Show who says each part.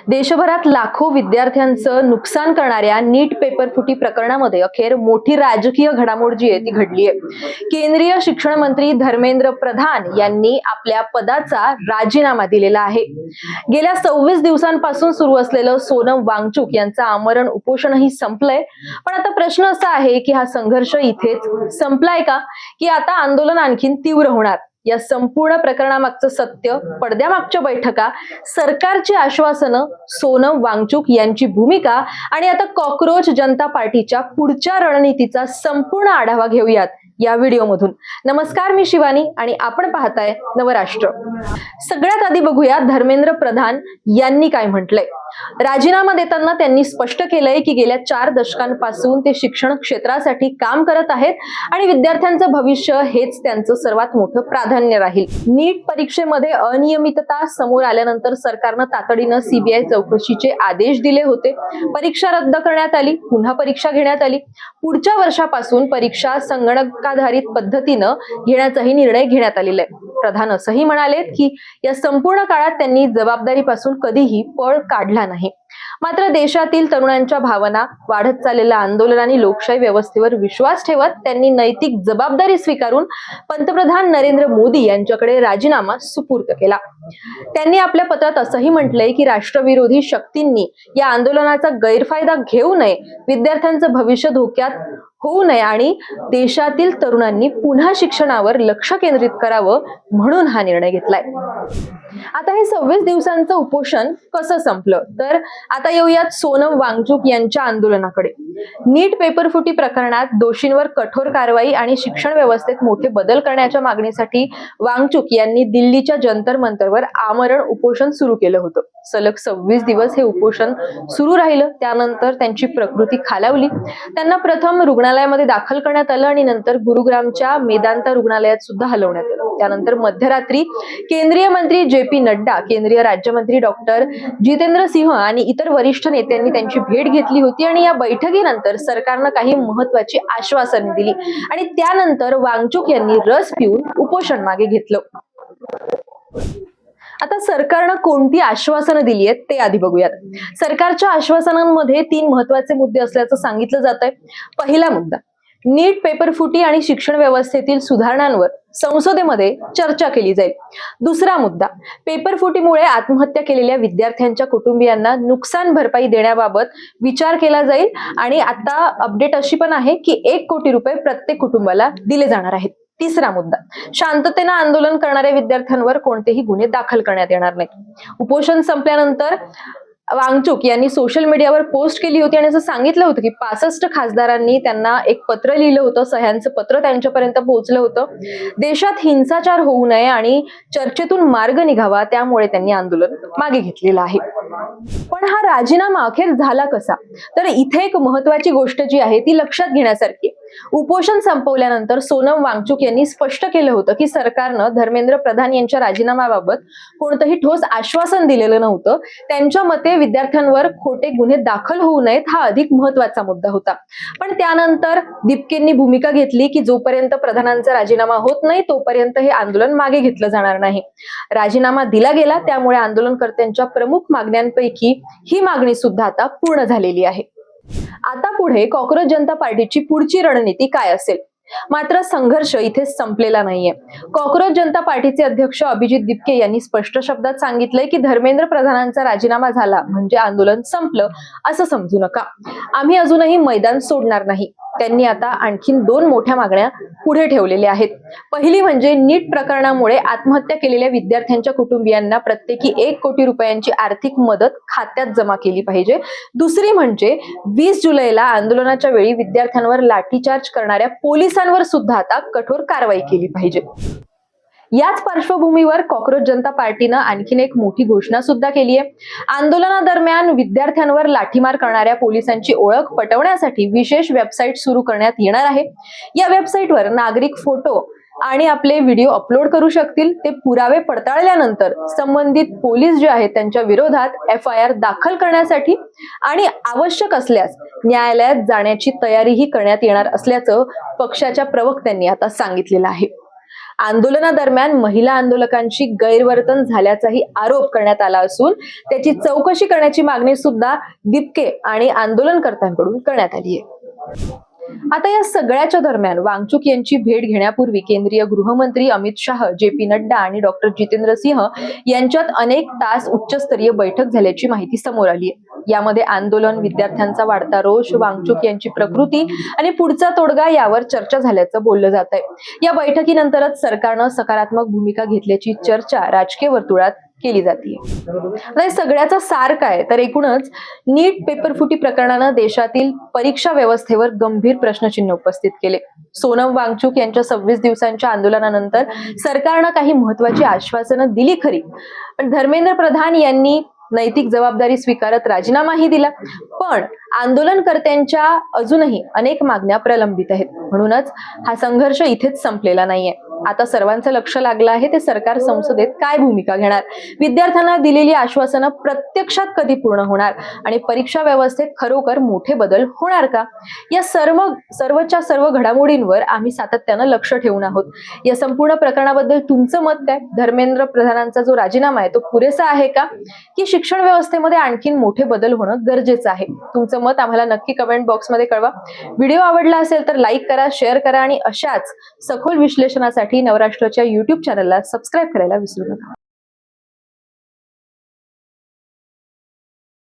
Speaker 1: देशभरात लाखो विद्यार्थ्यांचं नुकसान करणाऱ्या नीट पेपर फुटी प्रकरणामध्ये अखेर मोठी राजकीय घडामोड जी आहे ती घडली आहे। केंद्रीय शिक्षण मंत्री धर्मेंद्र प्रधान यांनी आपल्या पदाचा राजीनामा दिलेला आहे। गेल्या 26 दिवसांपासून सुरू असलेलं सोनम वांगचुक यांचं आमरण उपोषणही संपलंय। पण आता प्रश्न असा आहे की हा संघर्ष इथेच संपलाय का, की आता आंदोलन आणखीन तीव्र होणार? या संपूर्ण प्रकरणामागचं सत्य, पडद्यामागच्या बैठका, सरकारची आश्वासनं, सोनम वांगचुक यांची भूमिका आणि आता कॉकरोच जनता पार्टीच्या पुढच्या रणनीतीचा संपूर्ण आढावा घेऊयात या व्हिडिओमधून। नमस्कार, मी शिवानी आणि आपण पाहताय नवराष्ट्र। सगळ्यात आधी बघूया धर्मेंद्र प्रधान यांनी काय म्हटलंय। राजीनामा देताना त्यांनी स्पष्ट केलंय की गेल्या 4 दशकांपासून ते शिक्षण क्षेत्रासाठी काम करत आहेत आणि विद्यार्थ्यांचं भविष्य हेच त्यांचं सर्वात मोठं प्राधान्य राहील। नीट परीक्षेमध्ये अनियमितता समोर आल्यानंतर सरकारनं तातडीनं सीबीआय चौकशीचे आदेश दिले होते। परीक्षा रद्द करण्यात आली, पुन्हा परीक्षा घेण्यात आली। पुढच्या वर्षापासून परीक्षा संगणकाधारित पद्धतीनं घेण्याचाही निर्णय घेण्यात आलेला आहे। प्रधान असंही म्हणालेत की या संपूर्ण काळात त्यांनी जबाबदारीपासून कधीही पळ काढला नाही। मात्र देशातील तरुणांच्या भावना, वाढत चाललेलं आंदोलन आणि लोकशाही व्यवस्थेवर विश्वास ठेवत त्यांनी नैतिक जबाबदारी स्वीकारून पंतप्रधान नरेंद्र मोदी यांच्याकडे राजीनामा सुपूर्द केला। त्यांनी आपल्या पत्रात असंही म्हटलंय की राष्ट्रविरोधी शक्तींनी या आंदोलनाचा गैरफायदा घेऊ नये, विद्यार्थ्यांचं भविष्य धोक्यात होऊ नये आणि देशातील तरुणांनी पुन्हा शिक्षणावर लक्ष केंद्रित करावं म्हणून हा निर्णय घेतलाय। आता हे 26 दिवसांचं उपोषण कसं संपलं, तर आता येऊयात सोनम वांगचुक यांच्या आंदोलनाकडे। नीट पेपर फुटी प्रकरणात दोषींवर कठोर कारवाई आणि शिक्षण व्यवस्थेत मोठे बदल करण्याच्या मागणीसाठी वांगचुक यांनी दिल्लीच्या जंतर मंतरवर आमरण उपोषण सुरू केलं होतं। सलग 26 दिवस हे उपोषण सुरू राहिलं। त्यानंतर त्यांची प्रकृती खालावली। त्यांना प्रथम रुग्णालयामध्ये दाखल करण्यात आलं आणि नंतर गुरुग्रामच्या मेदांता रुग्णालयात सुद्धा हलवण्यात आलं। त्यानंतर मध्यरात्री केंद्रीय मंत्री जे.पी. नड्डा, केंद्रीय राज्यमंत्री डॉक्टर जितेंद्र सिंह आणि इतर वरिष्ठ नेत्यांनी त्यांची भेट घेतली होती आणि या बैठकीनंतर सरकारनं काही महत्त्वाची आश्वासने दिली आणि त्यानंतर वांगचुक यांनी रस पिऊन उपोषण मागे घेतलं। आता सरकारनं कोणती आश्वासनं दिली आहेत ते आधी बघूयात। सरकारच्या आश्वासनांमध्ये 3 महत्त्वाचे मुद्दे असल्याचं सांगितलं जातंय। पहिला मुद्दा, नीट पेपर फुटी आणि शिक्षण व्यवस्थेतील सुधारणांवर संसदेमध्ये चर्चा केली जाईल। दुसरा मुद्दा, पेपर फुटीमुळे आत्महत्या केलेल्या विद्यार्थ्यांच्या कुटुंबियांना नुकसान भरपाई देण्याबाबत विचार केला जाईल आणि आता अपडेट अशी पण आहे की 1 कोटी रुपये प्रत्येक कुटुंबाला दिले जाणार आहेत। तिसरा मुद्दा, शांततेनं आंदोलन करणाऱ्या विद्यार्थ्यांवर कोणतेही गुन्हे दाखल करण्यात येणार नाहीत। उपोषण संपल्यानंतर वांगचुक यांनी सोशल मीडियावर पोस्ट केली होती आणि असं सांगितलं होतं की 65 खासदारांनी त्यांना एक पत्र लिहिलं होतं, सह्यांचं पत्र त्यांच्यापर्यंत पोहोचलं होतं। देशात हिंसाचार होऊ नये आणि चर्चेतून मार्ग निघावा, त्यामुळे त्यांनी आंदोलन मागे घेतलेलं आहे। पण हा राजीनामा अखेर झाला कसा, तर इथे एक महत्त्वाची गोष्ट जी आहे ती लक्षात घेण्यासारखी आहे। उपोषण संपवल्यानंतर सोनम वांगचुक यांनी स्पष्ट केलं होतं की सरकारनं धर्मेंद्र प्रधान यांच्या राजीनाम्याबाबत कोणतंही ठोस आश्वासन दिलेलं नव्हतं। त्यांच्या मते विद्यार्थ्यांवर खोटे गुन्हे दाखल होऊ नयेत हा अधिक महत्त्वाचा मुद्दा होता। पण त्यानंतर दीपकेंनी भूमिका घेतली की जोपर्यंत प्रधानांचा राजीनामा होत नाही तोपर्यंत हे आंदोलन मागे घेतलं जाणार नाही। राजीनामा दिला गेला, त्यामुळे आंदोलनकर्त्यांच्या प्रमुख मागण्यांपैकी ही मागणी सुद्धा आता पूर्ण झालेली आहे। आता पुढे कॉकरोच जनता पार्टीची पुढची रणनीती काय असेल? मात्र संघर्ष इथे संपलेला नाहीये। कॉकरोच जनता पार्टीचे अध्यक्ष अभिजित दीपके यांनी स्पष्ट शब्दात सांगितलंय की धर्मेंद्र प्रधानांचा राजीनामा झाला म्हणजे आंदोलन संपलं असं समजू नका। आम्ही अजूनही मैदान सोडणार नाही। त्यांनी आता आणखीन 2 मोठ्या मागण्या पुढे ठेवलेल्या आहेत। पहिली म्हणजे नीट प्रकरणामुळे आत्महत्या केलेल्या विद्यार्थ्यांच्या कुटुंबियांना प्रत्येकी 1 कोटी रुपयांची आर्थिक मदत खात्यात जमा केली पाहिजे। दुसरी म्हणजे 20 जुलैला आंदोलनाच्या वेळी विद्यार्थ्यांवर लाठीचार्ज करणाऱ्या पोलिसांवर सुद्धा आता कठोर कारवाई केली पाहिजे। याच पार्श्वभूमीवर कॉकरोच जनता पार्टीनं आणखीन एक मोठी घोषणा सुद्धा केली आहे। आंदोलनादरम्यान विद्यार्थ्यांवर लाठीमार करणाऱ्या पोलिसांची ओळख पटवण्यासाठी विशेष वेबसाईट सुरू करण्यात येणार आहे। या वेबसाईटवर नागरिक फोटो आणि आपले व्हिडिओ अपलोड करू शकतील। ते पुरावे पडताळल्यानंतर संबंधित पोलीस जे आहेत त्यांच्या विरोधात FIR दाखल करण्यासाठी आणि आवश्यक असल्यास न्यायालयात जाण्याची तयारीही करण्यात येणार असल्याचं पक्षाच्या प्रवक्त्यांनी आता सांगितलेलं आहे। आंदोलनादरम्यान महिला आंदोलकांची गैरवर्तन झाल्याचाही आरोप करण्यात आला असून त्याची चौकशी करण्याची मागणी सुद्धा दिपके आणि आंदोलनकर्त्यांकडून करण्यात आली आहे. आता या सगळ्याच्या दरम्यान वांगचुक यांची भेट घेण्यापूर्वी केंद्रीय गृहमंत्री अमित शाह, जे.पी. नड्डा आणि डॉक्टर जितेंद्र सिंह यांच्यात अनेक तास उच्चस्तरीय बैठक झाल्याची माहिती समोर आली आहे. यामध्ये आंदोलन, विद्यार्थ्यांचा वाढता रोष, वांगचुक यांची प्रकृती आणि पुढचा तोडगा यावर चर्चा झाल्याचं बोललं जात आहे. या बैठकीनंतरच सरकारनं सकारात्मक भूमिका घेतल्याची चर्चा राजकीय वर्तुळात केली जाते. आता सगळ्याचा सार काय, तर एकूणच नीट पेपरफुटी प्रकरणानं देशातील परीक्षा व्यवस्थेवर गंभीर प्रश्नचिन्ह उपस्थित केले. सोनम वांगचुक यांच्या 26 दिवसांच्या आंदोलनानंतर सरकारनं काही महत्वाची आश्वासनं दिली खरी, पण धर्मेंद्र प्रधान यांनी नैतिक जबाबदारी स्वीकारत राजीनामाही दिला. पण आंदोलनकर्त्यांच्या अजूनही अनेक मागण्या प्रलंबित आहेत. म्हणूनच हा संघर्ष इथेच संपलेला नाहीये. आता सर्वांचं लक्ष लागलं आहे ते सरकार संसदेत काय भूमिका घेणार, विद्यार्थ्यांना दिलेली आश्वासनं प्रत्यक्षात कधी पूर्ण होणार आणि परीक्षा व्यवस्थेत खरोखर मोठे बदल होणार का, या सर्वच्या सर्व घडामोडींवर आम्ही सातत्यानं लक्ष ठेवून आहोत. या संपूर्ण प्रकरणाबद्दल तुमचं मत काय? धर्मेंद्र प्रधानांचा जो राजीनामा आहे तो पुरेसा आहे का, की शिक्षण व्यवस्थेमध्ये आणखीन मोठे बदल होणं गरजेचं आहे? तुमचं मत आम्हाला नक्की कमेंट बॉक्समध्ये कळवा. व्हिडिओ आवडला असेल तर लाईक करा, शेअर करा आणि अशाच सखोल विश्लेषणासाठी नवराष्ट्राच्या YouTube चॅनलला सबस्क्राईब करायला विसरू नका.